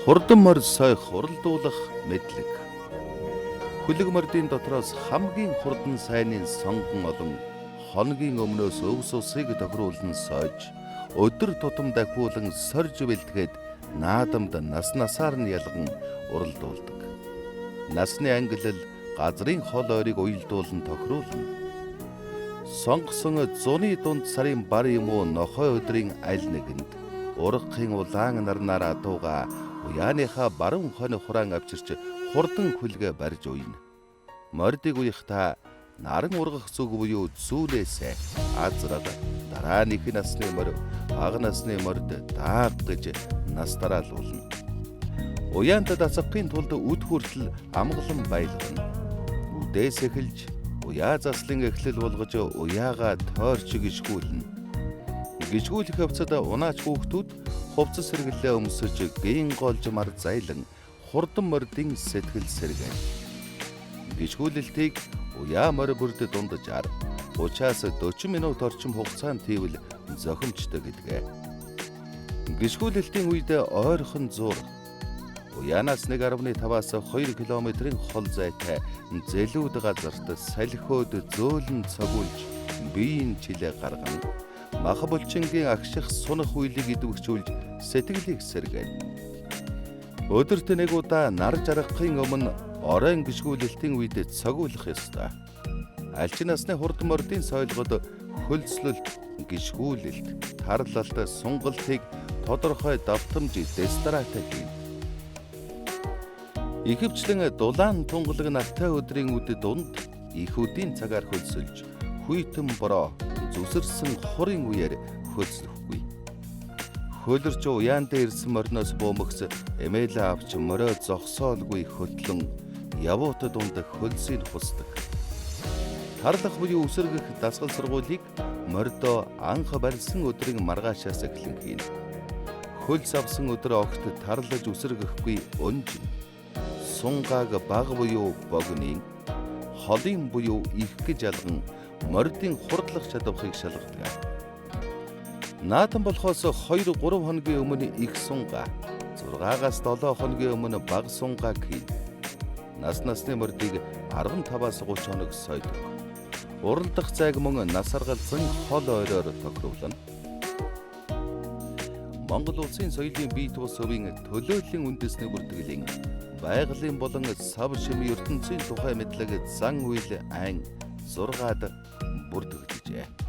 Хурдан морь сойх уралдуулах мэдлэг. Хүлэг мордын дотроос хамгийн хурдан сайнын сонгон олон хоногийн өмнөөс өвс усыг тохируулан сойж, өдөр тутам дахиулан сорж бэлтгээд наадамд насаар нь ялган уралдуулдаг. Насны ангилал газрын хол ойрыг уялдуулан тохируулна. Сонгосон зуны дунд сарын бар юм уу нохой өдрийн аль нэгэнд ургахын улаан нарнаараа дууга уяаныхаа баруун хонь хураан авчирч хурдан хүлгээ барьж уйна. Мордыг уяхта наран ургах зүг буюу зүүлээсээ азраг дараа нэг насны морь бага насны морьд дааг гэж нас дараалуулна. Уяанд дасахын тулд үд хүртэл амгалан байлгана. Үдээс эхэлж уяа заслын эхлэл болгож уяагаа тойрч гიშгүүлнэ. Гიშгүүлэх явцад унаач хүүхдүүд хувцас сэргэлээ өмсөж гин голж мар зайлан хурдан мордын сэтгэл сэргэн. Гიშгүүлэлтийг уяа морь бүрд дунджаар 30-40 минут орчим хугацаанд хийвэл зохимжтой гэдгээ. Гიშгүүлэлтийн үед ойрхон зур уяанаас 1.5-аас 2 км-ийн хол зайтай зэлүүд газарт салхиуд зөөлөн цогулж биеийн чилээ гаргана. Мах булчингийн агших сунах хуйлыг идэвхжүүлж сэтгэлийг сэргэн. Өдөрт нэг удаа нар жаргахын өмнө оройн гიშгүүлэлтийн үед цогуулах ёстой. Аль ч насны хурдан мордын соёлгод хөлслөлт, гიშгүүлэлт, тарлалт, сунгалтыг тодорхой давтамж дестратай хийнэ. Ихэвчлэн дулаан тунгалаг нартай өдрийн үд дунд их үдийн цагаар хөлсөлж, хүйтэн бороо зүсэрсэн хурын үеэр хөлслөхгүй. Хөлөрч уяан дээр ирсэн морноос буумагс эмээлээ авч морио зогсоолгүй хөтлөн явуут дунд хөлсийг хусдаг. Тарлах буюу үсэргэх дасгал сургуулийг мордо анх барьсан өдрийн маргаашаас эхлэн хийнэ. Хөлс авсан өдөр огт тарлаж үсэргэхгүй өнжин. Сунгааг баг буюу богны, холын буюу их гэж ялган мордын хурдлах чадварыг шалгадаг. Наадам болохоос 2-3 хоногийн өмнө их сунгаа, 6-7 хоногийн өмнө бага сунгааг хийнэ. Насны мордыг 15-30 хоног сойдог. Уралдах зайг мөн нас аргалзан хол ойроор тохируулна. Монгол улсын соёлын бие тус өвийн төлөөллийн үндэсний бүртгэлийн байгалийн болон сав шим ертөнцийн тухай мэдлэг зан үйл айн 6-ад бүртгэгджээ.